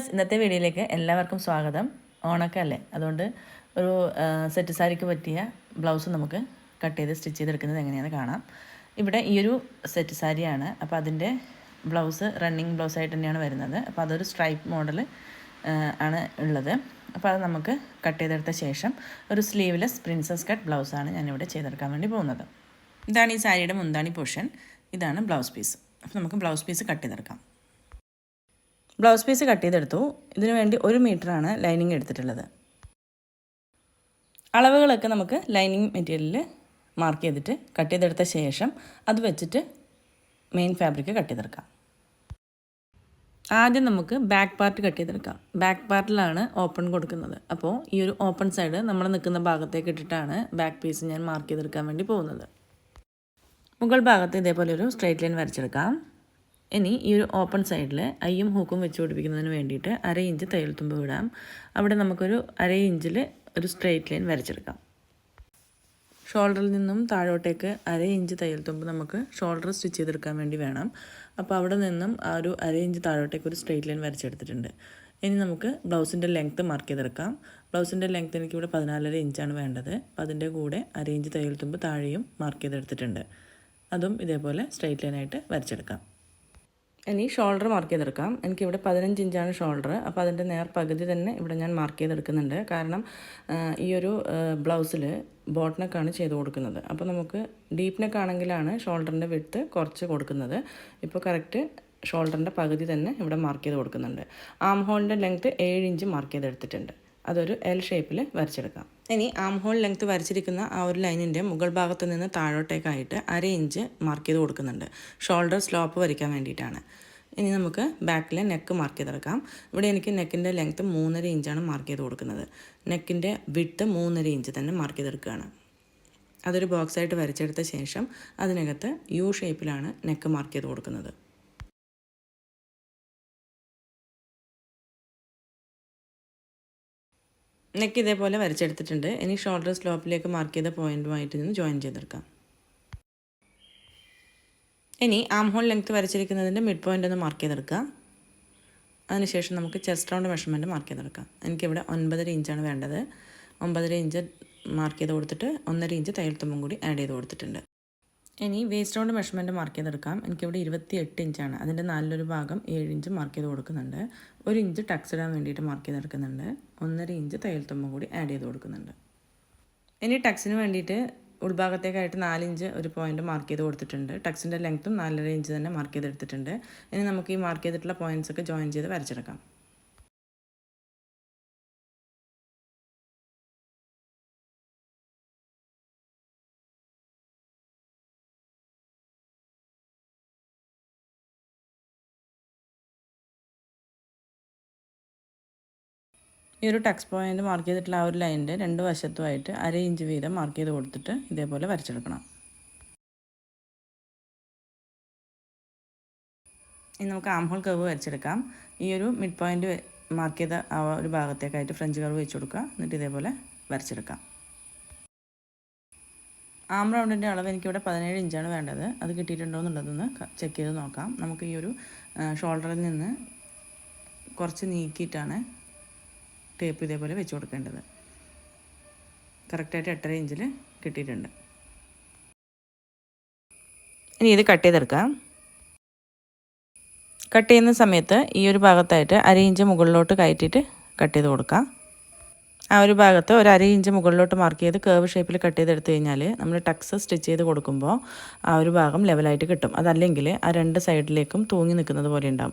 Viewers, ഇന്നത്തെ വീഡിയോയിലേക്ക് എല്ലാവർക്കും സ്വാഗതം. ഓണൊക്കെ അല്ലേ, അതുകൊണ്ട് ഒരു സെറ്റ് സാരിക്ക് പറ്റിയ ബ്ലൗസ് നമുക്ക് കട്ട് ചെയ്ത് സ്റ്റിച്ച് ചെയ്തെടുക്കുന്നത് എങ്ങനെയാണെന്ന് കാണാം. ഇവിടെ ഈ ഒരു സെറ്റ് സാരിയാണ്. അപ്പോൾ അതിൻ്റെ ബ്ലൗസ് റണ്ണിങ് ബ്ലൗസായിട്ട് തന്നെയാണ് വരുന്നത്. അപ്പോൾ അതൊരു സ്ട്രൈപ്പ് മോഡൽ ആണ് ഉള്ളത്. അപ്പോൾ അത് നമുക്ക് കട്ട് ചെയ്തെടുത്ത ശേഷം ഒരു സ്ലീവ്ലെസ് പ്രിൻസസ് കട്ട് ബ്ലൗസാണ് ഞാനിവിടെ ചെയ്തെടുക്കാൻ വേണ്ടി പോകുന്നത്. ഇതാണ് ഈ സാരിയുടെ മുന്താണി പോർഷൻ, ഇതാണ് ബ്ലൗസ് പീസ്. അപ്പോൾ നമുക്ക് ബ്ലൗസ് പീസ് കട്ട് ചെയ്തെടുക്കാം. ബ്ലൗസ് പീസ് കട്ട് ചെയ്തെടുത്തു. ഇതിനു വേണ്ടി 1 മീറ്ററാണ് ലൈനിങ് എടുത്തിട്ടുള്ളത്. അളവുകളൊക്കെ നമുക്ക് ലൈനിങ് മെറ്റീരിയലിൽ മാർക്ക് ചെയ്തിട്ട് കട്ട് ചെയ്തെടുത്ത ശേഷം അത് വെച്ചിട്ട് മെയിൻ ഫാബ്രിക് കട്ട് ചെയ്തെടുക്കാം. ആദ്യം നമുക്ക് ബാക്ക് പാർട്ട് കട്ട് ചെയ്തെടുക്കാം. ബാക്ക് പാർട്ടിലാണ് ഓപ്പൺ കൊടുക്കുന്നത്. അപ്പോൾ ഈ ഒരു ഓപ്പൺ സൈഡ് നമ്മൾ നിൽക്കുന്ന ഭാഗത്തേക്ക് ഇട്ടിട്ടാണ് ബാക്ക് പീസ് ഞാൻ മാർക്ക് ചെയ്തെടുക്കാൻ വേണ്ടി പോകുന്നത്. മുകൾ ഭാഗത്ത് ഇതേപോലെ ഒരു സ്ട്രെയിറ്റ് ലൈൻ വരച്ചെടുക്കാം. ഇനി ഈ ഒരു ഓപ്പൺ സൈഡിൽ അയ്യും ഹൂക്കും വെച്ച് പിടിപ്പിക്കുന്നതിന് വേണ്ടിയിട്ട് 1/2 ഇഞ്ച് തയ്യൽ തുമ്പ് വിടാം. അവിടെ നമുക്കൊരു 1/2 ഇഞ്ചിൽ ഒരു സ്ട്രെയിറ്റ് ലൈൻ വരച്ചെടുക്കാം. ഷോൾഡറിൽ നിന്നും താഴോട്ടേക്ക് 1/2 ഇഞ്ച് തയ്യൽ തുമ്പ് നമുക്ക് ഷോൾഡർ സ്റ്റിച്ച് ചെയ്തെടുക്കാൻ വേണ്ടി വേണം. അപ്പോൾ അവിടെ നിന്നും ആ ഒരു 1/2 ഇഞ്ച് താഴോട്ടേക്ക് ഒരു സ്ട്രെയിറ്റ് ലൈൻ വരച്ചെടുത്തിട്ടുണ്ട്. ഇനി നമുക്ക് ബ്ലൗസിൻ്റെ ലെങ്ത്ത് മാർക്ക് ചെയ്തെടുക്കാം. ബ്ലൗസിൻ്റെ ലെങ്ത്ത് എനിക്കിവിടെ 14.5 ഇഞ്ചാണ് വേണ്ടത്. അപ്പോൾ അതിൻ്റെ കൂടെ 1/2 ഇഞ്ച് തയ്യൽ തുമ്പ് താഴെയും മാർക്ക് ചെയ്തെടുത്തിട്ടുണ്ട്. അതും ഇതേപോലെ സ്ട്രെയിറ്റ് ലൈനായിട്ട് വരച്ചെടുക്കാം. ഇനി ഷോൾഡർ മാർക്ക് ചെയ്തെടുക്കാം. എനിക്കിവിടെ 15 ഇഞ്ചാണ് ഷോൾഡർ. അപ്പോൾ അതിൻ്റെ നേർ പകുതി തന്നെ ഇവിടെ ഞാൻ മാർക്ക് ചെയ്തെടുക്കുന്നുണ്ട്. കാരണം ഈ ഒരു ബ്ലൗസിൽ ബോട്ട് നെക്കാണ് ചെയ്ത് കൊടുക്കുന്നത്. അപ്പോൾ നമുക്ക് ഡീപ്പ് നെക്ക് ആണെങ്കിലാണ് ഷോൾഡറിൻ്റെ വിഡ്ത്ത് കുറച്ച് കൊടുക്കുന്നത്. ഇപ്പോൾ കറക്റ്റ് ഷോൾഡറിൻ്റെ പകുതി തന്നെ ഇവിടെ മാർക്ക് ചെയ്ത് കൊടുക്കുന്നുണ്ട്. ആം ഹോളിൻ്റെ ലെങ്ത്ത് 7 ഇഞ്ച് മാർക്ക് ചെയ്തെടുത്തിട്ടുണ്ട്. അതൊരു എൽ ഷേപ്പിൽ വരച്ചെടുക്കാം. ഇനി ആം ഹോൾ ലെങ്ത്ത് വരച്ചിരിക്കുന്ന ആ ഒരു ലൈനിൻ്റെ മുകൾ ഭാഗത്ത് നിന്ന് താഴോട്ടേക്കായിട്ട് 1/2 ഇഞ്ച് മാർക്ക് ചെയ്ത് കൊടുക്കുന്നുണ്ട്. ഷോൾഡർ സ്ലോപ്പ് വരയ്ക്കാൻ വേണ്ടിയിട്ടാണ്. ഇനി നമുക്ക് ബാക്കിലെ നെക്ക് മാർക്ക് ചെയ്തെടുക്കാം. ഇവിടെ എനിക്ക് നെക്കിൻ്റെ ലെങ്ത്ത് 3.5 ഇഞ്ചാണ് മാർക്ക് ചെയ്ത് കൊടുക്കുന്നത്. നെക്കിൻ്റെ വിഡ്ത്ത് 3.5 ഇഞ്ച് തന്നെ മാർക്ക് ചെയ്തെടുക്കുകയാണ്. അതൊരു ബോക്സായിട്ട് വരച്ചെടുത്ത ശേഷം അതിനകത്ത് യു ഷേപ്പിലാണ് നെക്ക് മാർക്ക് ചെയ്ത് കൊടുക്കുന്നത്. നെക്ക് ഇതേപോലെ വരച്ചെടുത്തിട്ടുണ്ട്. ഇനി ഷോൾഡർ സ്ലോപ്പിലേക്ക് മാർക്ക് ചെയ്ത പോയിൻറ്റുമായിട്ട് നിന്ന് ജോയിൻ ചെയ്തെടുക്കാം. ഇനി ആം ഹോൾ ലെങ്ത്ത് വരച്ചിരിക്കുന്നതിൻ്റെ മിഡ് പോയിൻ്റ് ഒന്ന് മാർക്ക് ചെയ്തെടുക്കുക. അതിനുശേഷം നമുക്ക് ചെസ്റ്റ് റൗണ്ട് മെഷർമെൻറ്റ് മാർക്ക് ചെയ്തെടുക്കാം. എനിക്കിവിടെ 9.5 ഇഞ്ചാണ് വേണ്ടത്. 9.5 ഇഞ്ച് മാർക്ക് ചെയ്ത് കൊടുത്തിട്ട് 1.5 ഇഞ്ച് തയ്യൽ തുമ്പും കൂടി ആഡ് ചെയ്ത് കൊടുത്തിട്ടുണ്ട്. ഇനി വേസ്റ്റ് റൗണ്ട് മെഷർമെൻറ്റ് മാർക്ക് ചെയ്തെടുക്കാം. എനിക്കിവിടെ 28 ഇഞ്ചാണ്. അതിൻ്റെ 4 ഭാഗം 7 ഇഞ്ച് മാർക്ക് ചെയ്ത് കൊടുക്കുന്നുണ്ട്. 1 ഇഞ്ച് ടക്സ് ഇടാൻ വേണ്ടിയിട്ട് മാർക്ക് ചെയ്തെടുക്കുന്നുണ്ട്. 1.5 ഇഞ്ച് തയ്യൽ തുമ്പും കൂടി ആഡ് ചെയ്ത് കൊടുക്കുന്നുണ്ട്. ഇനി ടക്സിന് വേണ്ടിയിട്ട് ഉൾഭാഗത്തേക്കായിട്ട് 4 ഇഞ്ച് ഒരു പോയിൻ്റ് മാർക്ക് ചെയ്ത് കൊടുത്തിട്ടുണ്ട്. ടക്സിൻ്റെ ലെങ്ത്തും 4.5 ഇഞ്ച് തന്നെ മാർക്ക് ചെയ്തെടുത്തിട്ടുണ്ട്. ഇനി നമുക്ക് ഈ മാർക്ക് ചെയ്തിട്ടുള്ള പോയിൻറ്റ്സൊക്കെ ജോയിൻ ചെയ്ത് വരച്ചെടുക്കാം. ഈ ഒരു ടക്സ് പോയിൻ്റ് മാർക്ക് ചെയ്തിട്ടുള്ള ആ ഒരു ലൈനിൻ്റെ 2 വശത്തുമായിട്ട് 1/2 ഇഞ്ച് വീതം മാർക്ക് ചെയ്ത് കൊടുത്തിട്ട് ഇതേപോലെ വരച്ചെടുക്കണം. ഇനി നമുക്ക് ആം ഹോൾ കർവ് വരച്ചെടുക്കാം. ഈ ഒരു മിഡ് പോയിൻ്റ് മാർക്ക് ചെയ്ത ആ ഒരു ഭാഗത്തേക്കായിട്ട് ഫ്രഞ്ച് കർവ് വെച്ച് കൊടുക്കുക. എന്നിട്ട് ഇതേപോലെ വരച്ചെടുക്കാം. ആം റൗണ്ടിൻ്റെ അളവ് എനിക്കിവിടെ 17 ഇഞ്ചാണ് വേണ്ടത്. അത് കിട്ടിയിട്ടുണ്ടോ എന്നുള്ളതൊന്ന് ചെക്ക് ചെയ്ത് നോക്കാം. നമുക്ക് ഈ ഒരു ഷോൾഡറിൽ നിന്ന് കുറച്ച് നീക്കിയിട്ടാണ് ടേപ്പ് ഇതേപോലെ വെച്ച് കൊടുക്കേണ്ടത്. കറക്റ്റായിട്ട് 8.5 ഇഞ്ചിൽ കിട്ടിയിട്ടുണ്ട്. ഇനി ഇത് കട്ട് ചെയ്തെടുക്കാം. കട്ട് ചെയ്യുന്ന സമയത്ത് ഈ ഒരു ഭാഗത്തായിട്ട് 1/2 ഇഞ്ച് മുകളിലോട്ട് കയറ്റിയിട്ട് കട്ട് ചെയ്ത് കൊടുക്കാം. ആ ഒരു ഭാഗത്ത് ഒരു 1/2 ഇഞ്ച് മുകളിലോട്ട് മാർക്ക് ചെയ്ത് കേർവ് ഷേപ്പിൽ കട്ട് ചെയ്തെടുത്ത് കഴിഞ്ഞാൽ നമ്മൾ ടക്സ് സ്റ്റിച്ച് ചെയ്ത് കൊടുക്കുമ്പോൾ ആ ഒരു ഭാഗം ലെവലായിട്ട് കിട്ടും. അതല്ലെങ്കിൽ ആ 2 സൈഡിലേക്കും തൂങ്ങി നിൽക്കുന്നത് പോലെ ഉണ്ടാകും.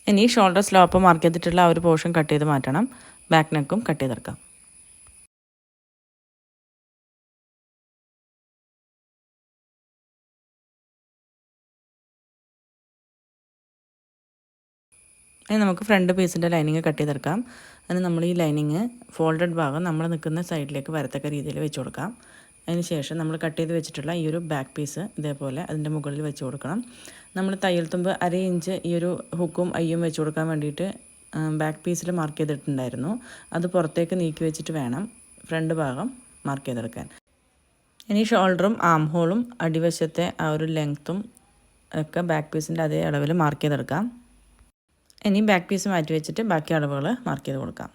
ഇനി ഷോൾഡർ സ്ലോപ്പ് മാർക്ക് ചെയ്തിട്ടുള്ള ആ ഒരു പോർഷൻ കട്ട് ചെയ്ത് മാറ്റണം. ബാക്ക് നെക്കും കട്ട് ചെയ്തെടുക്കാം. ഇനി നമുക്ക് ഫ്രണ്ട് പീസിൻ്റെ ലൈനിങ് കട്ട് ചെയ്തെടുക്കാം. അതിന് നമ്മൾ ഈ ലൈനിങ് ഫോൾഡഡ് ഭാഗം നമ്മൾ നിൽക്കുന്ന സൈഡിലേക്ക് വരത്തക്ക രീതിയിൽ വെച്ച് കൊടുക്കാം. അതിന് ശേഷം നമ്മൾ കട്ട് ചെയ്ത് വെച്ചിട്ടുള്ള ഈ ഒരു ബാക്ക് പീസ് ഇതേപോലെ അതിൻ്റെ മുകളിൽ വെച്ച് കൊടുക്കണം. നമ്മൾ തയ്യൽ തുമ്പ് 1/2 ഇഞ്ച് ഈ ഒരു ഹുക്കും അയ്യും വെച്ച് കൊടുക്കാൻ വേണ്ടിയിട്ട് ബാക്ക് പീസിൽ മാർക്ക് ചെയ്തിട്ടുണ്ടായിരുന്നു. അത് പുറത്തേക്ക് നീക്കി വെച്ചിട്ട് വേണം ഫ്രണ്ട് ഭാഗം മാർക്ക് ചെയ്തെടുക്കാൻ. ഇനി ഷോൾഡറും ആം ഹോളും അടിവശത്തെ ആ ഒരു ലെങ്ത്തും ഒക്കെ ബാക്ക് പീസിൻ്റെ അതേ അളവിൽ മാർക്ക് ചെയ്തെടുക്കാം. ഇനി ബാക്ക് പീസ് മാറ്റി വെച്ചിട്ട് ബാക്കി അളവുകൾ മാർക്ക് ചെയ്ത് കൊടുക്കാം.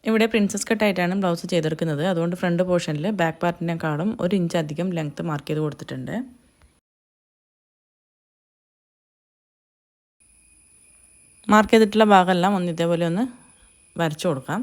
ഇവിടെ പ്രിൻസസ് കട്ടായിട്ടാണ് ബ്ലൗസ് ചെയ്തെടുക്കുന്നത്. അതുകൊണ്ട് ഫ്രണ്ട് പോർഷനിൽ ബാക്ക് പാർട്ടിനേക്കാളും 1 ഇഞ്ച് അധികം ലെങ്ത്ത് മാർക്ക് ചെയ്ത് കൊടുത്തിട്ടുണ്ട്. മാർക്ക് ചെയ്തിട്ടുള്ള ഭാഗമെല്ലാം ഒന്ന് ഇതേപോലെ ഒന്ന് വരച്ചു കൊടുക്കാം.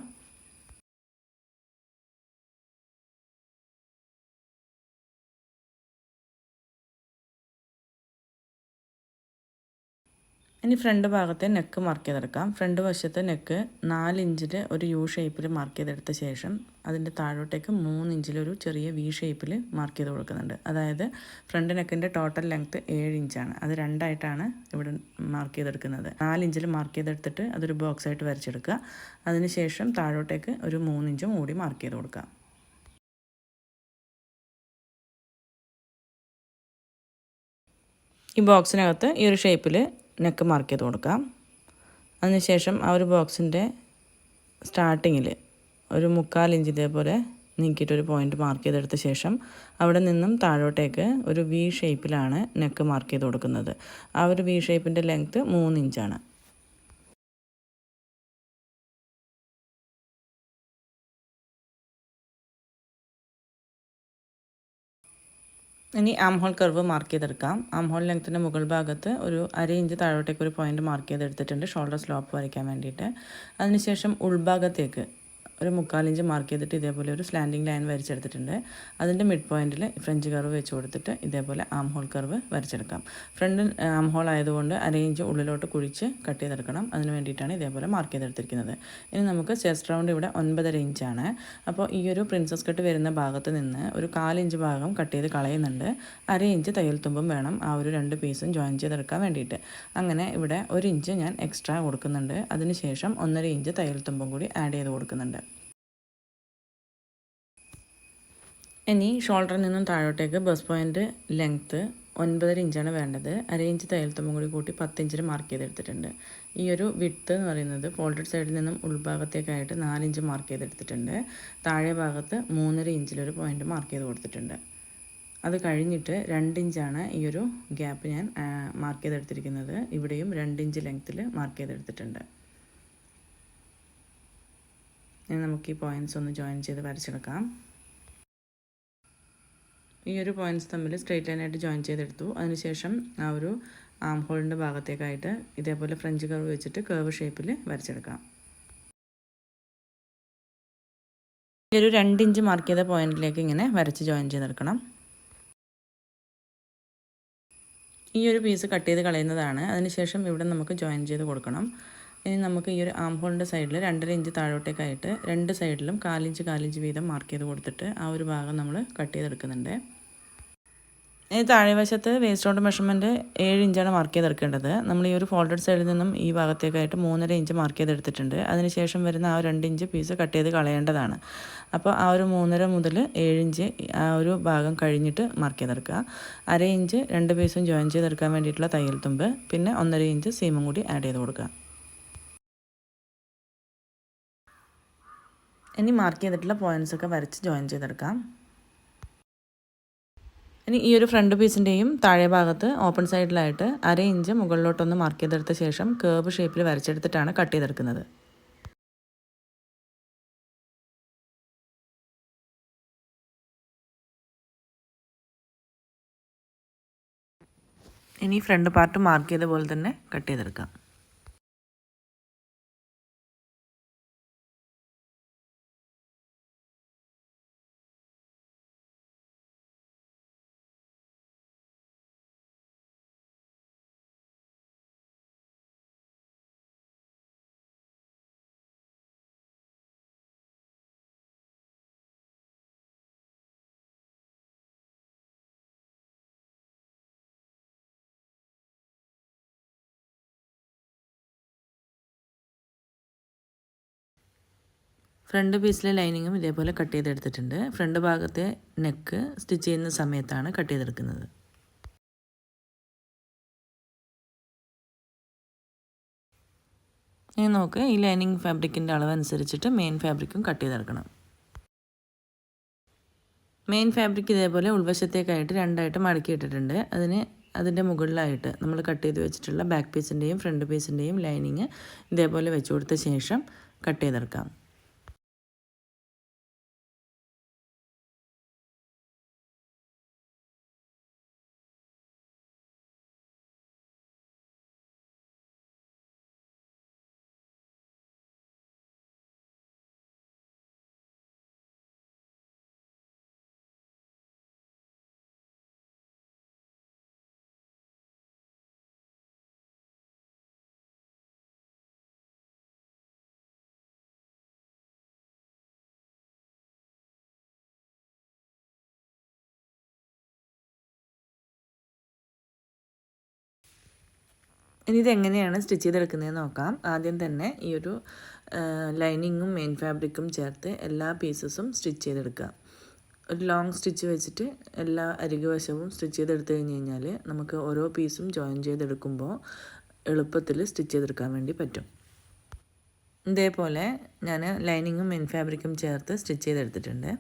ഇനി ഫ്രണ്ട് ഭാഗത്തെ നെക്ക് മാർക്ക് ചെയ്തെടുക്കാം. ഫ്രണ്ട് വശത്തെ നെക്ക് 4 ഇഞ്ചിൽ ഒരു യു ഷേപ്പിൽ മാർക്ക് ചെയ്തെടുത്ത ശേഷം അതിൻ്റെ താഴോട്ടേക്ക് 3 ഇഞ്ചിൽ ഒരു ചെറിയ വി ഷേപ്പിൽ മാർക്ക് ചെയ്ത് കൊടുക്കുന്നുണ്ട്. അതായത് ഫ്രണ്ട് നെക്കിൻ്റെ ടോട്ടൽ ലെങ്ത്ത് 7 ഇഞ്ചാണ്. അത് രണ്ടായിട്ടാണ് ഇവിടെ മാർക്ക് ചെയ്തെടുക്കുന്നത്. 4 ഇഞ്ചിൽ മാർക്ക് ചെയ്തെടുത്തിട്ട് അതൊരു ബോക്സ് ആയിട്ട് വരച്ചെടുക്കുക. അതിനുശേഷം താഴോട്ടേക്ക് ഒരു 3 ഇഞ്ചും കൂടി മാർക്ക് ചെയ്ത് കൊടുക്കുക. ഈ ബോക്സിനകത്ത് ഈ ഒരു ഷേപ്പിൽ നെക്ക് മാർക്ക് ചെയ്ത് കൊടുക്കാം. അതിനുശേഷം ആ ഒരു ബോക്സിൻ്റെ സ്റ്റാർട്ടിങ്ങിൽ ഒരു 3/4 ഇഞ്ച് ഇതേപോലെ നീക്കിയിട്ടൊരു പോയിൻ്റ് മാർക്ക് ചെയ്തെടുത്ത ശേഷം അവിടെ നിന്നും താഴോട്ടേക്ക് ഒരു വി ഷേപ്പിലാണ് നെക്ക് മാർക്ക് ചെയ്ത് കൊടുക്കുന്നത്. ആ ഒരു വി ഷേപ്പിൻ്റെ ലെങ്ത്ത് 3 ഇഞ്ചാണ്. ഇനി ആം ഹോൾ കർവ് മാർക്ക് ചെയ്തെടുക്കാം. ആം ഹോൾ ലെങ്ത്തിൻ്റെ മുകൾ ഭാഗത്ത് ഒരു 1/2 ഇഞ്ച് താഴോട്ടേക്ക് ഒരു പോയിൻ്റ് മാർക്ക് ചെയ്തെടുത്തിട്ടുണ്ട് ഷോൾഡർ സ്ലോപ്പ് വരയ്ക്കാൻ വേണ്ടിയിട്ട്. അതിനുശേഷം ഉൾഭാഗത്തേക്ക് ഒരു 3/4 ഇഞ്ച് മാർക്ക് ചെയ്തിട്ട് ഇതേപോലെ ഒരു സ്ലാൻഡിങ് ലൈൻ വരച്ചെടുത്തിട്ടുണ്ട്. അതിൻ്റെ മിഡ് പോയിൻറ്റിൽ ഫ്രഞ്ച് കർവ് വെച്ച് കൊടുത്തിട്ട് ഇതേപോലെ ആം ഹോൾ കർവ് വരച്ചെടുക്കാം. ഫ്രണ്ട് ആം ഹോൾ ആയതുകൊണ്ട് 1/2 ഇഞ്ച് ഉള്ളിലോട്ട് കുഴിച്ച് കട്ട് ചെയ്തെടുക്കണം. അതിന് വേണ്ടിയിട്ടാണ് ഇതേപോലെ മാർക്ക് ചെയ്തെടുത്തിരിക്കുന്നത്. ഇനി നമുക്ക് ചെസ്റ്റ് റൗണ്ട് ഇവിടെ 9.5 ഇഞ്ചാണ്. അപ്പോൾ ഈ ഒരു പ്രിൻസസ് കട്ട് വരുന്ന ഭാഗത്ത് നിന്ന് ഒരു 1/4 ഇഞ്ച് ഭാഗം കട്ട് ചെയ്ത് കളയുന്നുണ്ട്. 1/2 ഇഞ്ച് തയ്യൽ തുമ്പും വേണം ആ ഒരു 2 പീസും ജോയിൻ ചെയ്തെടുക്കാൻ വേണ്ടിയിട്ട്. അങ്ങനെ ഇവിടെ 1 ഇഞ്ച് ഞാൻ എക്സ്ട്രാ കൊടുക്കുന്നുണ്ട്. അതിനുശേഷം 1.5 ഇഞ്ച് തയ്യൽ തുമ്പും കൂടി ആഡ് ചെയ്ത് കൊടുക്കുന്നുണ്ട്. ഇനി ഷോൾഡറിൽ നിന്നും താഴോട്ടേക്ക് ബസ് പോയിൻ്റ് ലെങ്ത്ത് 9.5 ഇഞ്ചാണ് വേണ്ടത്. 1/2 ഇഞ്ച് തയ്യൽ തുമ്പും കൂടി കൂട്ടി 10 ഇഞ്ചിൽ മാർക്ക് ചെയ്തെടുത്തിട്ടുണ്ട്. ഈ ഒരു വിഡ്ത്ത് എന്ന് പറയുന്നത് ഫോൾഡഡ് സൈഡിൽ നിന്നും ഉൾഭാഗത്തേക്കായിട്ട് 4 ഇഞ്ച് മാർക്ക് ചെയ്തെടുത്തിട്ടുണ്ട്. താഴെ ഭാഗത്ത് 3.5 ഇഞ്ചിലൊരു പോയിൻ്റ് മാർക്ക് ചെയ്ത് കൊടുത്തിട്ടുണ്ട്. അത് കഴിഞ്ഞിട്ട് 2 ഇഞ്ചാണ് ഈ ഒരു ഗ്യാപ്പ് ഞാൻ മാർക്ക് ചെയ്തെടുത്തിരിക്കുന്നത്. ഇവിടെയും 2 ഇഞ്ച് ലെങ്ത്തിൽ മാർക്ക് ചെയ്തെടുത്തിട്ടുണ്ട്. ഇനി നമുക്ക് ഈ പോയിൻറ്റ്സ് ഒന്ന് ജോയിൻ ചെയ്ത് വരച്ചെടുക്കാം. ഈ ഒരു പോയിൻറ്റ്സ് തമ്മിൽ സ്ട്രെയിറ്റ് ലൈനായിട്ട് ജോയിൻ ചെയ്തെടുത്തു. അതിനുശേഷം ആ ഒരു ആം ഹോളിൻ്റെ ഭാഗത്തേക്കായിട്ട് ഇതേപോലെ ഫ്രഞ്ച് കർവ് വെച്ചിട്ട് കർവ് ഷേപ്പിൽ വരച്ചെടുക്കാം. ഈ ഒരു 2 ഇഞ്ച് മാർക്ക് ചെയ്ത പോയിൻറ്റിലേക്ക് ഇങ്ങനെ വരച്ച് ജോയിൻ ചെയ്തെടുക്കണം. ഈ ഒരു പീസ് കട്ട് ചെയ്ത് കളയുന്നതാണ്. അതിനുശേഷം ഇവിടെ നമുക്ക് ജോയിൻ ചെയ്ത് കൊടുക്കണം. ഇനി നമുക്ക് ഈ ഒരു ആം ഹോളിൻ്റെ സൈഡിൽ 2.5 ഇഞ്ച് താഴോട്ടേക്കായിട്ട് 2 സൈഡിലും 4 ഇഞ്ച് വീതം മാർക്ക് ചെയ്ത് കൊടുത്തിട്ട് ആ ഒരു ഭാഗം നമ്മൾ കട്ട് ചെയ്തെടുക്കുന്നുണ്ട്. ഇനി താഴെ വശത്ത് വേസ്റ്റ് റൗണ്ട് മെഷർമെൻറ്റ് 7 ഇഞ്ചാണ് മാർക്ക് ചെയ്തെടുക്കേണ്ടത്. നമ്മൾ ഈ ഒരു ഫോൾഡഡ് സൈഡിൽ നിന്നും ഈ ഭാഗത്തേക്കായിട്ട് 3.5 ഇഞ്ച് മാർക്ക് ചെയ്തെടുത്തിട്ടുണ്ട്. അതിനുശേഷം വരുന്ന ആ 2 ഇഞ്ച് പീസ് കട്ട് ചെയ്ത് കളയേണ്ടതാണ്. അപ്പോൾ ആ ഒരു 3.5 മുതൽ 7 ഇഞ്ച് ആ ഒരു ഭാഗം കഴിഞ്ഞിട്ട് മാർക്ക് ചെയ്തെടുക്കുക. 1/2 ഇഞ്ച് 2 പീസും ജോയിൻ ചെയ്തെടുക്കാൻ വേണ്ടിയിട്ടുള്ള തയ്യൽ തുമ്പ്, പിന്നെ 1.5 ഇഞ്ച് സീമും കൂടി ആഡ് ചെയ്ത് കൊടുക്കുക. ഇനി മാർക്ക് ചെയ്തിട്ടുള്ള പോയിൻറ്റ്സൊക്കെ വരച്ച് ജോയിൻ ചെയ്തെടുക്കാം. ഇനി ഈ ഒരു ഫ്രണ്ട് പീസിൻ്റെയും താഴെ ഭാഗത്ത് ഓപ്പൺ സൈഡിലായിട്ട് 1/2 ഇഞ്ച് മുകളിലോട്ടൊന്ന് മാർക്ക് ചെയ്തെടുത്ത ശേഷം കേർവ് ഷേപ്പിൽ വരച്ചെടുത്തിട്ടാണ് കട്ട് ചെയ്തെടുക്കുന്നത്. ഇനി ഫ്രണ്ട് പാർട്ട് മാർക്ക് ചെയ്ത പോലെ തന്നെ കട്ട് ചെയ്തെടുക്കാം. ഫ്രണ്ട് പീസിലെ ലൈനിങ്ങും ഇതേപോലെ കട്ട് ചെയ്തെടുത്തിട്ടുണ്ട്. ഫ്രണ്ട് ഭാഗത്തെ നെക്ക് സ്റ്റിച്ച് ചെയ്യുന്ന സമയത്താണ് കട്ട് ചെയ്തെടുക്കുന്നത്. ഇനി നമുക്ക് ഈ ലൈനിങ് ഫാബ്രിക്കിൻ്റെ അളവനുസരിച്ചിട്ട് മെയിൻ ഫാബ്രിക്കും കട്ട് ചെയ്തെടുക്കണം. മെയിൻ ഫാബ്രിക് ഇതേപോലെ ഉൾവശത്തേക്കായിട്ട് 2ആയിട്ട് മടക്കി ഇട്ടിട്ടുണ്ട്. അതിന് അതിൻ്റെ മുകളിലായിട്ട് നമ്മൾ കട്ട് ചെയ്ത് വെച്ചിട്ടുള്ള ബാക്ക് പീസിൻ്റെയും ഫ്രണ്ട് പീസിൻ്റെയും ലൈനിങ് ഇതേപോലെ വെച്ച് കൊടുത്ത ശേഷം കട്ട് ചെയ്തെടുക്കാം. ഇനി ഇതെങ്ങനെയാണ് സ്റ്റിച്ച് ചെയ്തെടുക്കുന്നതെന്ന് നോക്കാം. ആദ്യം തന്നെ ഈ ഒരു ലൈനിങ്ങും മെയിൻ ഫാബ്രിക്കും ചേർത്ത് എല്ലാ പീസസും സ്റ്റിച്ച് ചെയ്തെടുക്കുക. ഒരു ലോങ് സ്റ്റിച്ച് വെച്ചിട്ട് എല്ലാ അരികുവശവും സ്റ്റിച്ച് ചെയ്തെടുത്ത് കഴിഞ്ഞ് കഴിഞ്ഞാൽ നമുക്ക് ഓരോ പീസും ജോയിൻ ചെയ്തെടുക്കുമ്പോൾ എളുപ്പത്തിൽ സ്റ്റിച്ച് ചെയ്തെടുക്കാൻ വേണ്ടി പറ്റും. ഇതേപോലെ ഞാൻ ലൈനിങ്ങും മെയിൻ ഫാബ്രിക്കും ചേർത്ത് സ്റ്റിച്ച് ചെയ്തെടുത്തിട്ടുണ്ട്.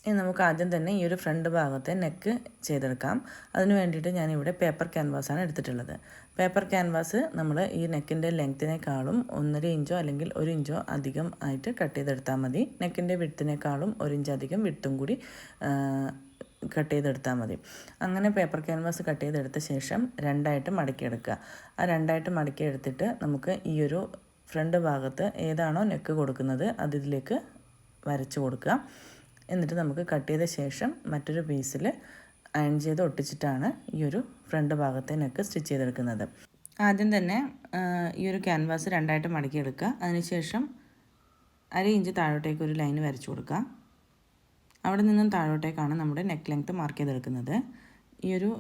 ഇനി നമുക്ക് ആദ്യം തന്നെ ഈ ഒരു ഫ്രണ്ട് ഭാഗത്തെ നെക്ക് ചെയ്തെടുക്കാം. അതിന് വേണ്ടിയിട്ട് ഞാനിവിടെ പേപ്പർ ക്യാൻവാസാണ് എടുത്തിട്ടുള്ളത്. പേപ്പർ ക്യാൻവാസ് നമ്മൾ ഈ നെക്കിൻ്റെ ലെങ്ത്തിനേക്കാളും 1.5 ഇഞ്ചോ അല്ലെങ്കിൽ 1 ഇഞ്ചോ അധികം ആയിട്ട് കട്ട് ചെയ്തെടുത്താൽ മതി. നെക്കിൻ്റെ വിഡ്ത്തിനേക്കാളും 1 ഇഞ്ച് അധികം വിഡ്ത്തും കൂടി കട്ട് ചെയ്തെടുത്താൽ മതി. അങ്ങനെ പേപ്പർ ക്യാൻവാസ് കട്ട് ചെയ്തെടുത്ത ശേഷം രണ്ടായിട്ട് മടക്കിയെടുക്കുക. ആ രണ്ടായിട്ട് മടക്കിയെടുത്തിട്ട് നമുക്ക് ഈ ഒരു ഫ്രണ്ട് ഭാഗത്ത് ഏതാണോ നെക്ക് കൊടുക്കുന്നത് അതിലേക്ക് വരച്ച് കൊടുക്കുക. എന്നിട്ട് നമുക്ക് കട്ട് ചെയ്ത ശേഷം മറ്റൊരു പീസിൽ അയൺ ചെയ്ത് ഒട്ടിച്ചിട്ടാണ് ഈ ഒരു ഫ്രണ്ട് ഭാഗത്തെ നെക്ക് സ്റ്റിച്ച് ചെയ്തെടുക്കുന്നത്. ആദ്യം തന്നെ ഈ ഒരു ക്യാൻവാസ് രണ്ടായിട്ട് മടക്കിയെടുക്കുക. അതിനുശേഷം 1/2 ഇഞ്ച് താഴോട്ടേക്ക് ഒരു ലൈൻ വരച്ചു കൊടുക്കുക. അവിടെ നിന്നും താഴോട്ടേക്കാണ് നമ്മുടെ നെക്ക് ലെങ്ത്ത് മാർക്ക് ചെയ്തെടുക്കുന്നത്. ഈ ഒരു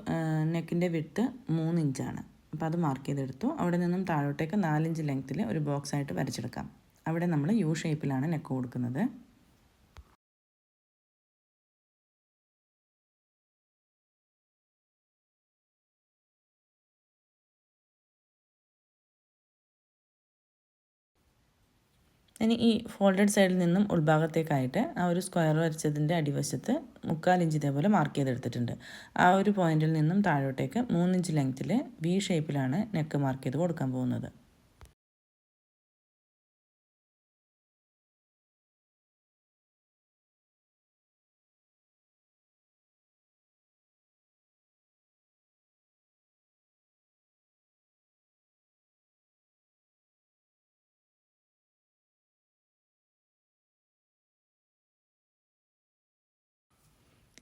നെക്കിൻ്റെ വിഡ്ത്ത് 3 ഇഞ്ചാണ്. അപ്പോൾ അത് മാർക്ക് ചെയ്തെടുത്തു. അവിടെ നിന്നും താഴോട്ടേക്ക് 4 ഇഞ്ച് ലെങ്ത്തിൽ ഒരു ബോക്സ് ആയിട്ട് വരച്ചെടുക്കാം. അവിടെ നമ്മൾ യു ഷേപ്പിലാണ് നെക്ക് കൊടുക്കുന്നത്. ഇനി ഈ ഫോൾഡഡ് സൈഡിൽ നിന്നും ഉൾഭാഗത്തേക്കായിട്ട് ആ ഒരു സ്ക്വയർ വരച്ചതിൻ്റെ അടിവശത്ത് 3/4 ഇഞ്ച് ഇതേപോലെ മാർക്ക് ചെയ്തെടുത്തിട്ടുണ്ട്. ആ ഒരു പോയിന്റിൽ നിന്നും താഴോട്ടേക്ക് 3 ഇഞ്ച് ലെങ്ത്തിൽ വി ഷേപ്പിലാണ് നെക്ക് മാർക്ക് ചെയ്ത് കൊടുക്കാൻ പോകുന്നത്.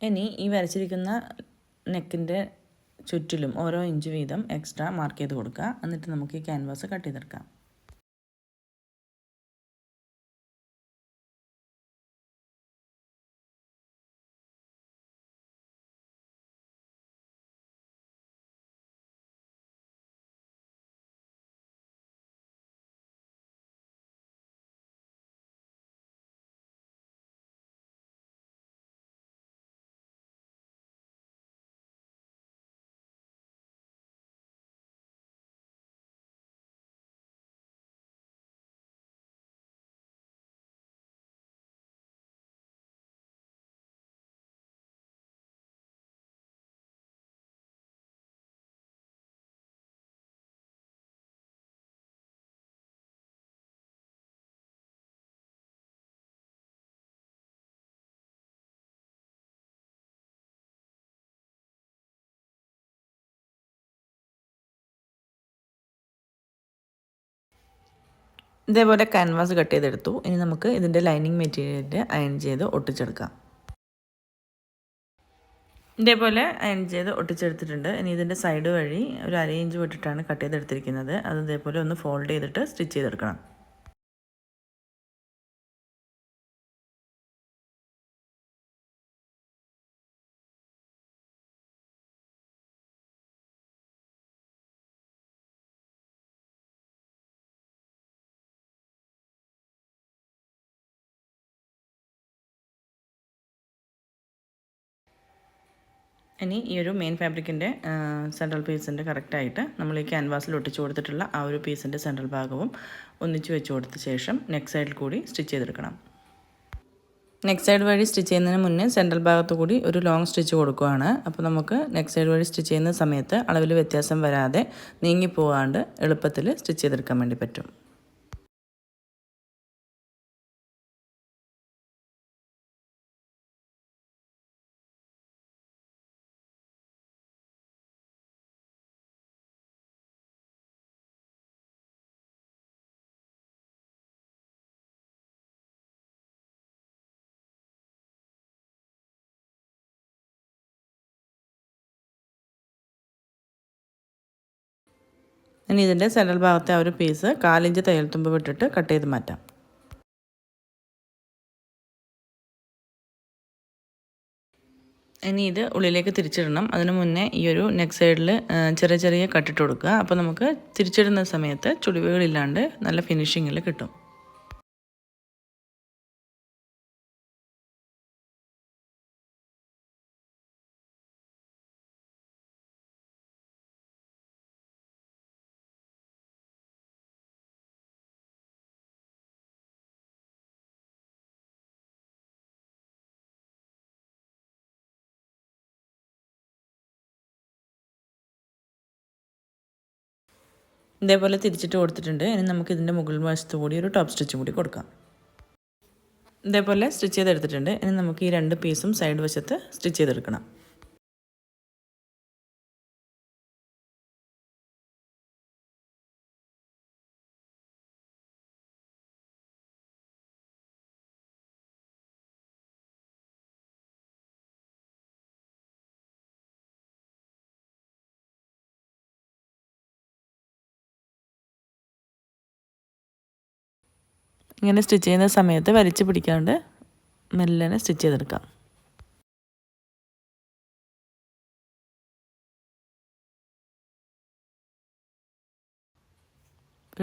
ഇനി ഈ വരച്ചിരിക്കുന്ന നെക്കിൻ്റെ ചുറ്റിലും ഓരോ ഇഞ്ച് വീതം എക്സ്ട്രാ മാർക്ക് ചെയ്ത് കൊടുക്കുക. എന്നിട്ട് നമുക്ക് ഈ ക്യാൻവാസ് കട്ട് ചെയ്തെടുക്കാം. ഇതേപോലെ ക്യാൻവാസ് കട്ട് ചെയ്തെടുത്തു. ഇനി നമുക്ക് ഇതിൻ്റെ ലൈനിങ് മെറ്റീരിയൽ അയൺ ചെയ്ത് ഒട്ടിച്ചെടുക്കാം. ഇതേപോലെ അയൺ ചെയ്ത് ഒട്ടിച്ചെടുത്തിട്ടുണ്ട്. ഇനി ഇതിൻ്റെ സൈഡ് വഴി ഒരു 1/2 ഇഞ്ച് വിട്ടിട്ടാണ് കട്ട് ചെയ്തെടുത്തിരിക്കുന്നത്. അത് ഇതേപോലെ ഒന്ന് ഫോൾഡ് ചെയ്തിട്ട് സ്റ്റിച്ച് ചെയ്തെടുക്കണം. ഇനി ഈ ഒരു മെയിൻ ഫാബ്രിക്കിൻ്റെ സെൻട്രൽ പീസിൻ്റെ കറക്റ്റായിട്ട് നമ്മൾ ഈ ക്യാൻവാസിൽ ഒട്ടിച്ച് കൊടുത്തിട്ടുള്ള ആ ഒരു പീസിൻ്റെ സെൻട്രൽ ഭാഗവും ഒന്നിച്ച് വെച്ച് കൊടുത്ത ശേഷം നെക്ക് സൈഡിൽ കൂടി സ്റ്റിച്ച് ചെയ്തെടുക്കണം. നെക്ക് സൈഡ് വഴി സ്റ്റിച്ച് ചെയ്യുന്നതിന് മുന്നേ സെൻട്രൽ ഭാഗത്ത് കൂടി ഒരു ലോങ് സ്റ്റിച്ച് കൊടുക്കുകയാണ്. അപ്പോൾ നമുക്ക് നെക്ക് സൈഡ് വഴി സ്റ്റിച്ച് ചെയ്യുന്ന സമയത്ത് അളവിൽ വ്യത്യാസം വരാതെ നീങ്ങിപ്പോകാണ്ട് എളുപ്പത്തിൽ സ്റ്റിച്ച് ചെയ്തെടുക്കാൻ വേണ്ടി പറ്റും. ഇനി ഇതിൻ്റെ സെൻട്രൽ ഭാഗത്തെ ആ ഒരു പീസ് 1/4 ഇഞ്ച് തയ്യൽ തുമ്പ് വിട്ടിട്ട് കട്ട് ചെയ്ത് മാറ്റാം. ഇനി ഇത് ഉള്ളിലേക്ക് തിരിച്ചിടണം. അതിന് മുന്നേ ഈ ഒരു നെക്ക് സൈഡിൽ ചെറിയ ചെറിയ കട്ടിട്ട് കൊടുക്കുക. അപ്പോൾ നമുക്ക് തിരിച്ചിടുന്ന സമയത്ത് ചുളിവുകളില്ലാണ്ട് നല്ല ഫിനിഷിങ്ങിൽ കിട്ടും. ഇതേപോലെ തിരിച്ചിട്ട് കൊടുത്തിട്ടുണ്ട്. ഇനി നമുക്ക് ഇതിൻ്റെ മുകൾ വശത്ത് കൂടി ഒരു ടോപ്പ് സ്റ്റിച്ചും കൂടി കൊടുക്കാം. ഇതേപോലെ സ്റ്റിച്ച് ചെയ്തെടുത്തിട്ടുണ്ട്. ഇനി നമുക്ക് ഈ 2 പീസും സൈഡ് വശത്ത് സ്റ്റിച്ച് ചെയ്തെടുക്കണം. ഇങ്ങനെ സ്റ്റിച്ച് ചെയ്യുന്ന സമയത്ത് വലിച്ചു പിടിക്കാണ്ട് മെല്ലനെ സ്റ്റിച്ച് ചെയ്തെടുക്കാം.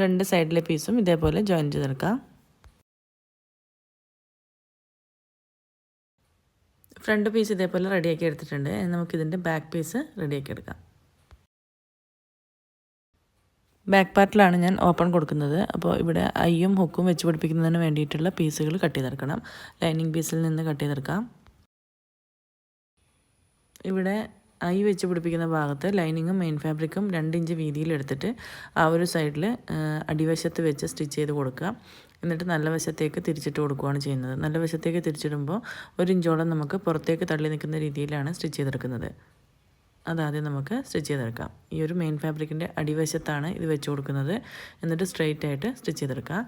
രണ്ട് സൈഡിലെ പീസും ഇതേപോലെ ജോയിൻ ചെയ്തെടുക്കാം. ഫ്രണ്ട് പീസ് ഇതേപോലെ റെഡിയാക്കി എടുത്തിട്ടുണ്ട്. നമുക്കിതിൻ്റെ ബാക്ക് പീസ് റെഡിയാക്കി എടുക്കാം. ബാക്ക് പാർട്ടിലാണ് ഞാൻ ഓപ്പൺ കൊടുക്കുന്നത്. അപ്പോൾ ഇവിടെ ഐയും ഹുക്കും വെച്ച് പിടിപ്പിക്കുന്നതിന് വേണ്ടിയിട്ടുള്ള പീസുകൾ കട്ട് ചെയ്തെടുക്കണം. ലൈനിങ് പീസിൽ നിന്ന് കട്ട് ചെയ്തെടുക്കാം. ഇവിടെ ഐ വെച്ച് പിടിപ്പിക്കുന്ന ഭാഗത്ത് ലൈനിങ്ങും മെയിൻ ഫാബ്രിക്കും 2 ഇഞ്ച് വീതിയിൽ എടുത്തിട്ട് ആ ഒരു സൈഡിൽ അടിവശത്ത് വെച്ച് സ്റ്റിച്ച് ചെയ്ത് കൊടുക്കുക. എന്നിട്ട് നല്ല വശത്തേക്ക് തിരിച്ചിട്ട് കൊടുക്കുകയാണ് ചെയ്യുന്നത്. നല്ല വശത്തേക്ക് തിരിച്ചിടുമ്പോൾ 1 ഇഞ്ചോളം നമുക്ക് പുറത്തേക്ക് തള്ളി നിൽക്കുന്ന രീതിയിലാണ് സ്റ്റിച്ച് ചെയ്തെടുക്കുന്നത്. അതാദ്യം നമുക്ക് സ്റ്റിച്ച് ചെയ്തെടുക്കാം. ഈ ഒരു മെയിൻ ഫാബ്രിക്കിൻ്റെ അടിവശത്താണ് ഇത് വെച്ച് കൊടുക്കുന്നത്. എന്നിട്ട് സ്ട്രെയിറ്റ് ആയിട്ട് സ്റ്റിച്ച് ചെയ്തെടുക്കാം.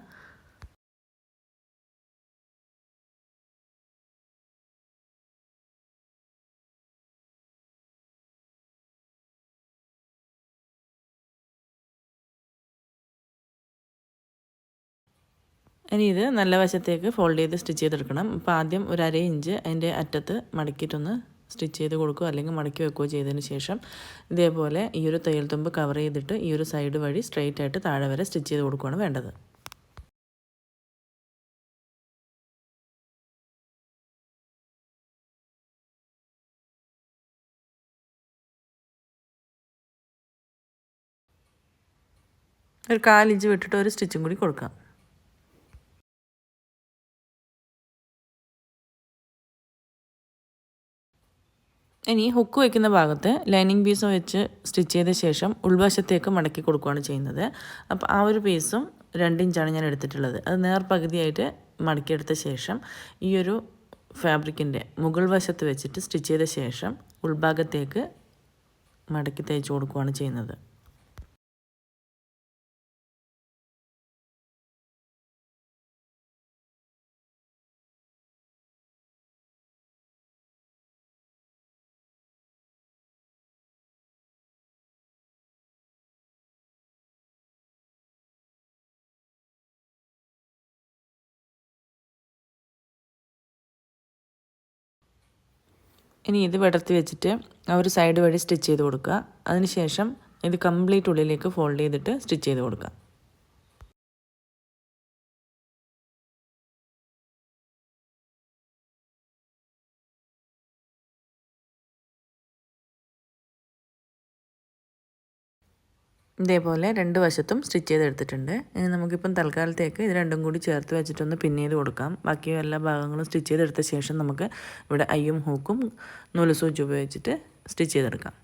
ഇനി ഇത് നല്ല വശത്തേക്ക് ഫോൾഡ് ചെയ്ത് സ്റ്റിച്ച് ചെയ്തെടുക്കണം. അപ്പോൾ ആദ്യം ഒരു 1/2 ഇഞ്ച് അതിൻ്റെ അറ്റത്ത് മടക്കിയിട്ടൊന്ന് സ്റ്റിച്ച് ചെയ്ത് കൊടുക്കുക, അല്ലെങ്കിൽ മടക്കി വെക്കുകയോ ചെയ്തതിന് ശേഷം ഇതേപോലെ ഈ ഒരു തയ്യൽ തുമ്പ് കവർ ചെയ്തിട്ട് ഈ ഒരു സൈഡ് വഴി സ്ട്രെയിറ്റ് ആയിട്ട് താഴെ വരെ സ്റ്റിച്ച് ചെയ്ത് കൊടുക്കുകയാണ് വേണ്ടത്. ഒരു 1/4 ഇഞ്ച് വിട്ടിട്ട് ഒരു സ്റ്റിച്ചും കൂടി കൊടുക്കാം. ഇനി ഹുക്ക് വയ്ക്കുന്ന ഭാഗത്ത് ലൈനിങ് പീസ് വെച്ച് സ്റ്റിച്ച് ചെയ്ത ശേഷം ഉൾവശത്തേക്ക് മടക്കി കൊടുക്കുകയാണ് ചെയ്യുന്നത്. അപ്പോൾ ആ ഒരു പീസും 2 ഇഞ്ചാണ് ഞാൻ എടുത്തിട്ടുള്ളത്. അത് നേർപകുതിയായിട്ട് മടക്കിയെടുത്ത ശേഷം ഈ ഒരു ഫാബ്രിക്കിൻ്റെ മുകൾ വശത്ത് വെച്ചിട്ട് സ്റ്റിച്ച് ചെയ്ത ശേഷം ഉൾഭാഗത്തേക്ക് മടക്കി തയ്ച്ച് കൊടുക്കുകയാണ് ചെയ്യുന്നത്. ഇനി ഇത് വിടർത്തി വെച്ചിട്ട് ആ ഒരു സൈഡ് വഴി സ്റ്റിച്ച് ചെയ്ത് കൊടുക്കുക. അതിനുശേഷം ഇത് കംപ്ലീറ്റ് ഉള്ളിലേക്ക് ഫോൾഡ് ചെയ്തിട്ട് സ്റ്റിച്ച് ചെയ്ത് കൊടുക്കുക. ഇതേപോലെ രണ്ട് വശത്തും സ്റ്റിച്ച് ചെയ്തെടുത്തിട്ടുണ്ട്. ഇനി നമുക്കിപ്പം തൽക്കാലത്തേക്ക് ഇത് രണ്ടും കൂടി ചേർത്ത് വെച്ചിട്ടൊന്ന് പിൻ ചെയ്ത് കൊടുക്കാം. ബാക്കി എല്ലാ ഭാഗങ്ങളും സ്റ്റിച്ച് ചെയ്തെടുത്ത ശേഷം നമുക്ക് ഇവിടെ അയ്യും ഹൂക്കും നൂല് സൂചി ഉപയോഗിച്ചിട്ട് സ്റ്റിച്ച് ചെയ്തെടുക്കാം.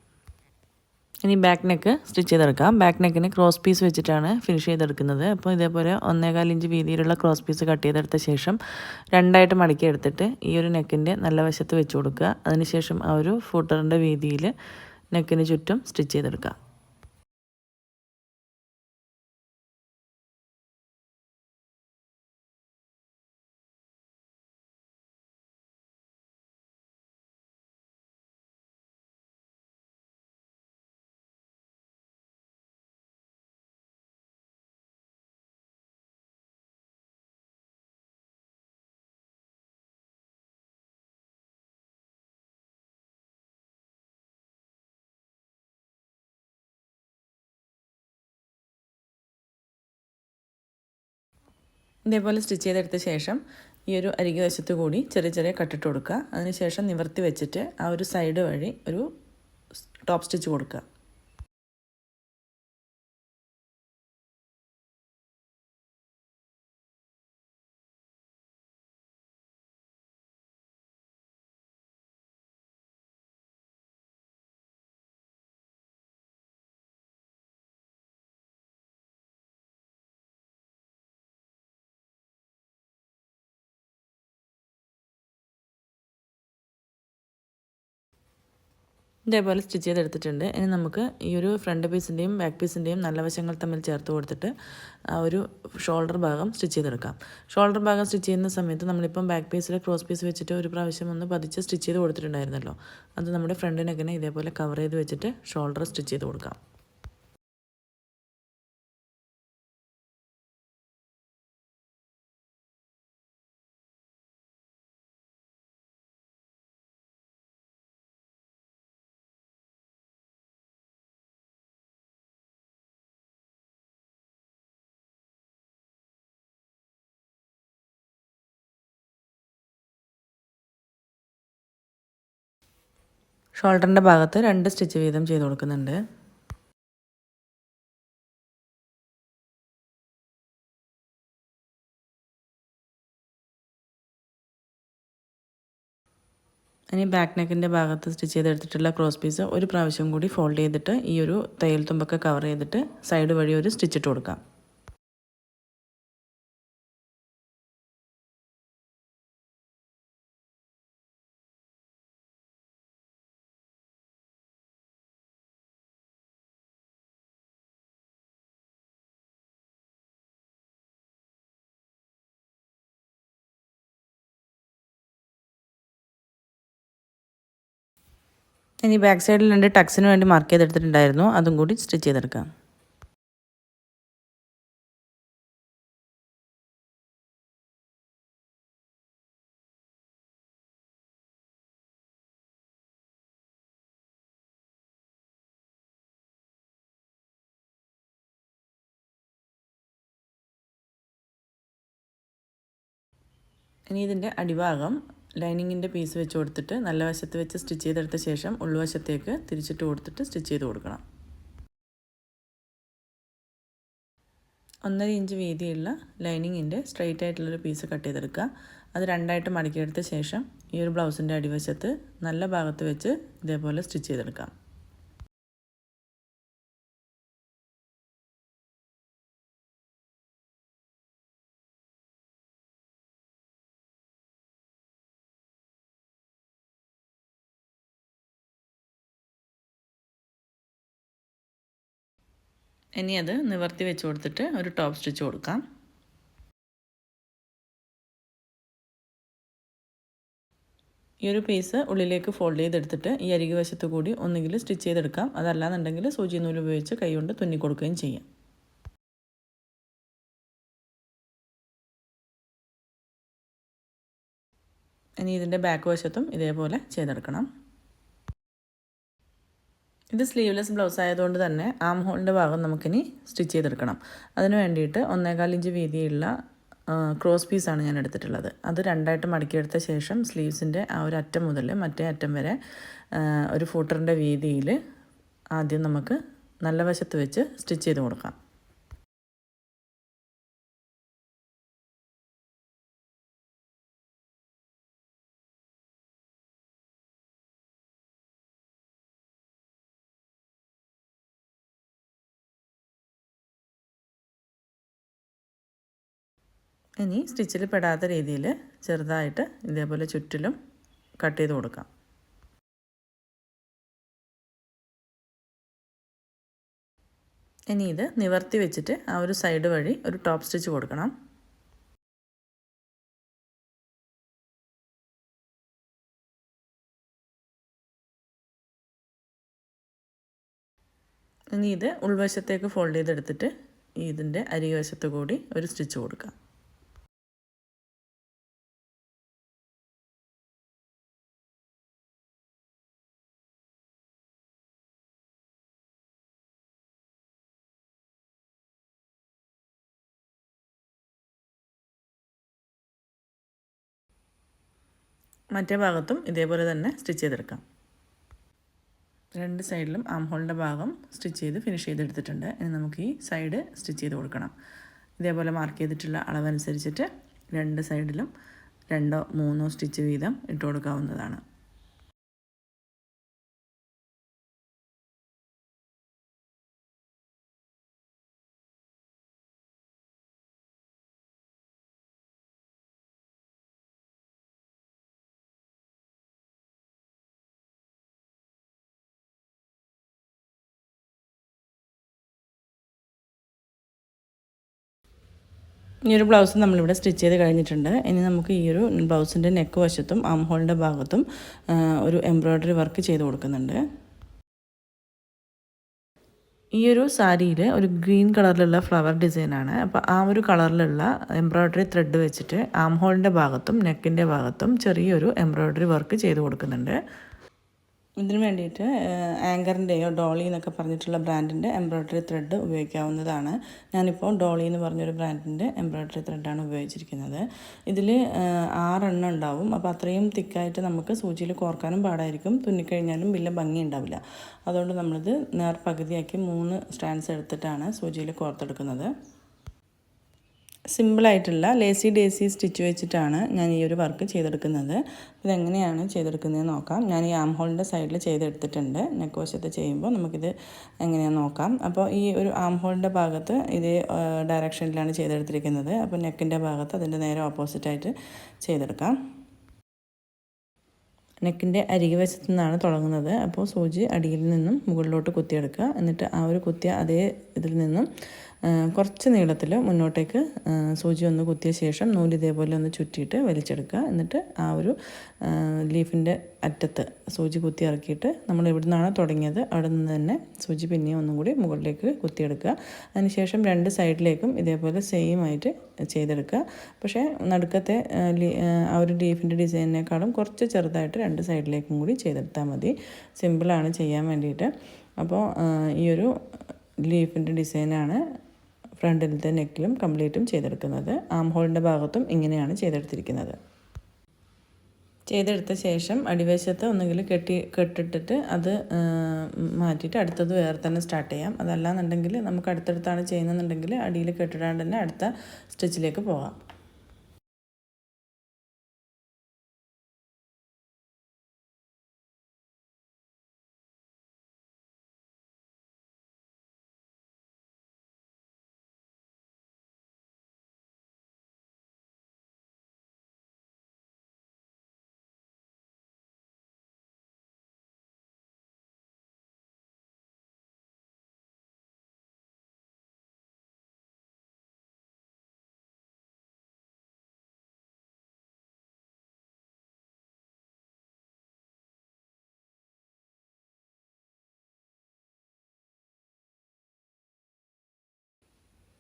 ഇനി ബാക്ക് നെക്ക് സ്റ്റിച്ച് ചെയ്തെടുക്കാം. ബാക്ക് നെക്കിന് ക്രോസ് പീസ് വെച്ചിട്ടാണ് ഫിനിഷ് ചെയ്തെടുക്കുന്നത്. അപ്പോൾ ഇതേപോലെ 1.25 ഇഞ്ച് വീതിയിലുള്ള ക്രോസ് പീസ് കട്ട് ചെയ്തെടുത്ത ശേഷം രണ്ടായിട്ട് മടക്കി എടുത്തിട്ട് ഈ ഒരു നെക്കിൻ്റെ നല്ല വശത്ത് വെച്ച് കൊടുക്കുക. അതിനുശേഷം ആ ഒരു ഫൂട്ടറിൻ്റെ വീതിയിൽ നെക്കിന് ചുറ്റും സ്റ്റിച്ച് ചെയ്തെടുക്കുക. ഇതേപോലെ സ്റ്റിച്ച് ചെയ്തെടുത്ത ശേഷം ഈ ഒരു അരികെ വശത്ത് കൂടി ചെറിയ ചെറിയ കട്ടിട്ട് കൊടുക്കുക. അതിനുശേഷം നിവർത്തി വെച്ചിട്ട് ആ ഒരു സൈഡ് വഴി ഒരു ടോപ്പ് സ്റ്റിച്ച് കൊടുക്കുക. ഇതേപോലെ സ്റ്റിച്ച് ചെയ്തെടുത്തിട്ടുണ്ട്. ഇനി നമുക്ക് ഈ ഒരു ഫ്രണ്ട് പീസിൻ്റെയും ബാക്ക് പീസിൻ്റെയും നല്ല വശങ്ങൾ തമ്മിൽ ചേർത്ത് കൊടുത്തിട്ട് ആ ഒരു ഷോൾഡർ ഭാഗം സ്റ്റിച്ച് ചെയ്തെടുക്കാം. ഷോൾഡർ ഭാഗം സ്റ്റിച്ച് ചെയ്യുന്ന സമയത്ത് നമ്മളിപ്പം ബാക്ക് പീസിൽ ക്രോസ് പീസ് വെച്ചിട്ട് ഒരു പ്രാവശ്യം ഒന്ന് പതിച്ച് സ്റ്റിച്ച് ചെയ്ത് കൊടുത്തിട്ടുണ്ടായിരുന്നല്ലോ. അത് നമ്മുടെ ഫ്രണ്ട് നെക്കിനെ ഇതേപോലെ കവർ ചെയ്ത് വെച്ചിട്ട് ഷോൾഡർ സ്റ്റിച്ച് ചെയ്ത് കൊടുക്കാം. ഷോൾഡറിൻ്റെ ഭാഗത്ത് 2 സ്റ്റിച്ച് വീതം ചെയ്ത് കൊടുക്കുന്നുണ്ട്. ഇനി ബാക്ക് നെക്കിൻ്റെ ഭാഗത്ത് സ്റ്റിച്ച് ചെയ്തെടുത്തിട്ടുള്ള ക്രോസ് പീസ് ഒരു പ്രാവശ്യം കൂടി ഫോൾഡ് ചെയ്തിട്ട് ഈ ഒരു തയ്യൽ തുമ്പൊക്കെ കവർ ചെയ്തിട്ട് സൈഡ് വഴി ഒരു സ്റ്റിച്ച് ഇട്ട് കൊടുക്കാം. ഇനി ബാക്ക് സൈഡിൽ 2 ടക്സിന് വേണ്ടി മാർക്ക് ചെയ്തെടുത്തിട്ടുണ്ടായിരുന്നു. അതും കൂടി സ്റ്റിച്ച് ചെയ്തെടുക്കാം. ഇനി ഇതിൻ്റെ അടിഭാഗം ലൈനിങ്ങിൻ്റെ പീസ് വെച്ച് കൊടുത്തിട്ട് നല്ല വശത്ത് വെച്ച് സ്റ്റിച്ച് ചെയ്തെടുത്ത ശേഷം ഉൾവശത്തേക്ക് തിരിച്ചിട്ട് കൊടുത്തിട്ട് സ്റ്റിച്ച് ചെയ്ത് കൊടുക്കണം. 1.5 ഇഞ്ച് വീതിയുള്ള ലൈനിങ്ങിൻ്റെ സ്ട്രെയിറ്റ് ആയിട്ടുള്ളൊരു പീസ് കട്ട് ചെയ്തെടുക്കുക. അത് രണ്ടായിട്ട് മടക്കിയെടുത്ത ശേഷം ഈ ഒരു ബ്ലൗസിൻ്റെ അടിവശത്ത് നല്ല ഭാഗത്ത് വെച്ച് ഇതേപോലെ സ്റ്റിച്ച് ചെയ്തെടുക്കാം. ഇനി അത് നിവർത്തി വെച്ച് കൊടുത്തിട്ട് ഒരു ടോപ്പ് സ്റ്റിച്ച് കൊടുക്കാം. ഈ ഒരു പീസ് ഉള്ളിലേക്ക് ഫോൾഡ് ചെയ്തെടുത്തിട്ട് ഈ അരികെ വശത്ത് കൂടി ഒന്നുകിൽ സ്റ്റിച്ച് ചെയ്തെടുക്കാം. അതല്ലാന്നുണ്ടെങ്കിൽ സൂചി നൂല് ഉപയോഗിച്ച് കൈകൊണ്ട് തുന്നി കൊടുക്കുകയും ചെയ്യാം. ഇനി ഇതിൻ്റെ ബാക്ക് വശത്തും ഇതേപോലെ ചെയ്തെടുക്കണം. ഇത് സ്ലീവ്ലെസ് ബ്ലൗസ് ആയതുകൊണ്ട് തന്നെ ആം ഹോളിൻ്റെ ഭാഗം നമുക്കിനി സ്റ്റിച്ച് ചെയ്തെടുക്കണം. അതിന് വേണ്ടിയിട്ട് 1.25 ഇഞ്ച് വീതിയുള്ള ക്രോസ് പീസാണ് ഞാൻ എടുത്തിട്ടുള്ളത്. അത് രണ്ടായിട്ട് മടക്കിയെടുത്ത ശേഷം സ്ലീവ്സിൻ്റെ ആ ഒരു അറ്റം മുതൽ മറ്റേ അറ്റം വരെ ഒരു ഫൂട്ടറിൻ്റെ വീതിയിൽ ആദ്യം നമുക്ക് നല്ല വശത്ത് വെച്ച് സ്റ്റിച്ച് ചെയ്ത് കൊടുക്കാം. ഇനി സ്റ്റിച്ചിൽ പെടാത്ത രീതിയിൽ ചെറുതായിട്ട് ഇതേപോലെ ചുറ്റിലും കട്ട് ചെയ്ത് കൊടുക്കാം. ഇനി ഇത് നിവർത്തി വെച്ചിട്ട് ആ ഒരു സൈഡ് വഴി ഒരു ടോപ്പ് സ്റ്റിച്ച് കൊടുക്കണം. ഇനി ഇത് ഉൾവശത്തേക്ക് ഫോൾഡ് ചെയ്തെടുത്തിട്ട് ഇതിൻ്റെ അരികവശത്ത് കൂടി ഒരു സ്റ്റിച്ച് കൊടുക്കാം. മറ്റേ ഭാഗത്തും ഇതേപോലെ തന്നെ സ്റ്റിച്ച് ചെയ്തെടുക്കാം. രണ്ട് സൈഡിലും ആം ഹോളിൻ്റെ ഭാഗം സ്റ്റിച്ച് ചെയ്ത് ഫിനിഷ് ചെയ്തെടുത്തിട്ടുണ്ട്. ഇനി നമുക്ക് ഈ സൈഡ് സ്റ്റിച്ച് ചെയ്ത് കൊടുക്കണം. ഇതേപോലെ മാർക്ക് ചെയ്തിട്ടുള്ള അളവനുസരിച്ചിട്ട് രണ്ട് സൈഡിലും 2-3 സ്റ്റിച്ച് വീതം ഇട്ട് കൊടുക്കാവുന്നതാണ്. ഈ ഒരു ബ്ലൗസ് നമ്മളിവിടെ സ്റ്റിച്ച് ചെയ്ത് കഴിഞ്ഞിട്ടുണ്ട്. ഇനി നമുക്ക് ഈ ഒരു ബ്ലൗസിൻ്റെ നെക്ക് വശത്തും ആം ഹോളിൻ്റെ ഭാഗത്തും ഒരു എംബ്രോയ്ഡറി വർക്ക് ചെയ്ത് കൊടുക്കുന്നുണ്ട്. ഈ ഒരു സാരിയിൽ ഒരു ഗ്രീൻ കളറിലുള്ള ഫ്ലവർ ഡിസൈനാണ്. അപ്പോൾ ആ ഒരു കളറിലുള്ള എംബ്രോയ്ഡറി ത്രെഡ് വെച്ചിട്ട് ആം ഹോളിൻ്റെ ഭാഗത്തും നെക്കിൻ്റെ ഭാഗത്തും ചെറിയൊരു എംബ്രോയ്ഡറി വർക്ക് ചെയ്ത് കൊടുക്കുന്നുണ്ട്. ഇതിന് വേണ്ടിയിട്ട് ആങ്കറിൻ്റെയോ ഡോളി എന്നൊക്കെ പറഞ്ഞിട്ടുള്ള ബ്രാൻഡിൻ്റെ എംബ്രോയ്ഡറി ത്രെഡ് ഉപയോഗിക്കാവുന്നതാണ്. ഞാനിപ്പോൾ ഡോളി എന്ന് പറഞ്ഞൊരു ബ്രാൻഡിൻ്റെ എംബ്രോയ്ഡറി ത്രെഡാണ് ഉപയോഗിച്ചിരിക്കുന്നത്. ഇതിൽ 6 എണ്ണം ഉണ്ടാവും. അപ്പോൾ അത്രയും തിക്കായിട്ട് നമുക്ക് സൂചിയിൽ കോർക്കാനും പാടായിരിക്കും. തുന്നിക്കഴിഞ്ഞാലും വലിയ ഭംഗി ഉണ്ടാവില്ല. അതുകൊണ്ട് നമ്മളിത് പകുതിയാക്കി 3 സ്റ്റാൻഡ്സ് എടുത്തിട്ടാണ് സൂചിയിൽ കോർത്തെടുക്കുന്നത്. സിമ്പിളായിട്ടുള്ള ലേസി ഡേസി സ്റ്റിച്ച് വെച്ചിട്ടാണ് ഞാൻ ഈ ഒരു വർക്ക് ചെയ്തെടുക്കുന്നത്. ഇതെങ്ങനെയാണ് ചെയ്തെടുക്കുന്നതെന്ന് നോക്കാം. ഞാൻ ഈ ആം ഹോളിൻ്റെ സൈഡിൽ ചെയ്തെടുത്തിട്ടുണ്ട്. നെക്ക് വശത്ത് ചെയ്യുമ്പോൾ നമുക്കിത് എങ്ങനെയാണെന്ന് നോക്കാം. അപ്പോൾ ഈ ഒരു ആം ഹോളിൻ്റെ ഭാഗത്ത് ഇതേ ഡയറക്ഷനിലാണ് ചെയ്തെടുത്തിരിക്കുന്നത്. അപ്പോൾ നെക്കിൻ്റെ ഭാഗത്ത് അതിൻ്റെ നേരെ ഓപ്പോസിറ്റായിട്ട് ചെയ്തെടുക്കാം. നെക്കിൻ്റെ അരികവശത്തു നിന്നാണ് തുടങ്ങുന്നത്. അപ്പോൾ സൂചി അടിയിൽ നിന്നും മുകളിലോട്ട് കുത്തിയെടുക്കുക. എന്നിട്ട് ആ ഒരു കുത്തിയ അതേ ഇതിൽ നിന്നും കുറച്ച് നീളത്തിൽ മുന്നോട്ടേക്ക് സൂചി ഒന്ന് കുത്തിയ ശേഷം നൂല് ഇതേപോലെ ഒന്ന് ചുറ്റിയിട്ട് വലിച്ചെടുക്കുക. എന്നിട്ട് ആ ഒരു ലീഫിൻ്റെ അറ്റത്ത് സൂചി കുത്തി ഇറക്കിയിട്ട് നമ്മൾ എവിടെ നിന്നാണ് തുടങ്ങിയത് അവിടെ നിന്ന് തന്നെ സൂചി പിന്നെയും ഒന്നും കൂടി മുകളിലേക്ക് കുത്തിയെടുക്കുക. അതിനുശേഷം 2 സൈഡിലേക്കും ഇതേപോലെ സെയിം ആയിട്ട് ചെയ്തെടുക്കുക. പക്ഷേ നടുക്കത്തെ ആ ഒരു ലീഫിൻ്റെ ഡിസൈനിനേക്കാളും കുറച്ച് ചെറുതായിട്ട് 2 സൈഡിലേക്കും കൂടി ചെയ്തെടുത്താൽ മതി. സിമ്പിളാണ് ചെയ്യാൻ വേണ്ടിയിട്ട്. അപ്പോൾ ഈ ഒരു ലീഫിൻ്റെ ഡിസൈനാണ് ഫ്രണ്ടിലത്തെ നെക്കിലും കംപ്ലീറ്റും ചെയ്തെടുക്കുന്നത്. ആം ഹോളിൻ്റെ ഭാഗത്തും ഇങ്ങനെയാണ് ചെയ്തെടുത്തിരിക്കുന്നത്. ചെയ്തെടുത്ത ശേഷം അടിവശത്ത് ഒന്നുകിൽ കെട്ടിട്ടിട്ട് അത് മാറ്റിയിട്ട് അടുത്തത് വേറെ തന്നെ സ്റ്റാർട്ട് ചെയ്യാം. അതല്ലാന്നുണ്ടെങ്കിൽ നമുക്ക് അടുത്തടുത്താണ് ചെയ്യുന്നതെന്നുണ്ടെങ്കിൽ അടിയിൽ കെട്ടിടാണ്ട് തന്നെ അടുത്ത സ്റ്റിച്ചിലേക്ക് പോകാം.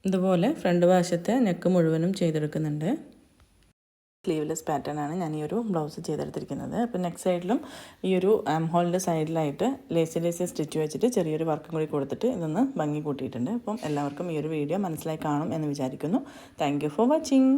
ഇതുപോലെ ഫ്രണ്ട് വശത്തെ നെക്ക് മുഴുവനും ചെയ്തെടുക്കുന്നുണ്ട്. സ്ലീവ്ലെസ് പാറ്റേണാണ് ഞാൻ ഈ ഒരു ബ്ലൗസ് ചെയ്തെടുത്തിരിക്കുന്നത്. അപ്പോൾ നെക്സ്റ്റ് സൈഡിലും ഈ ഒരു ആം ഹോളിൻ്റെ സൈഡിലായിട്ട് ലേസി സ്റ്റിച്ച് വെച്ചിട്ട് ചെറിയൊരു വർക്കും കൂടി കൊടുത്തിട്ട് ഇതൊന്ന് ഭംഗി കൂട്ടിയിട്ടുണ്ട്. അപ്പം എല്ലാവർക്കും ഈ ഒരു വീഡിയോ മനസ്സിലായി കാണും എന്ന് വിചാരിക്കുന്നു. Thank you for watching.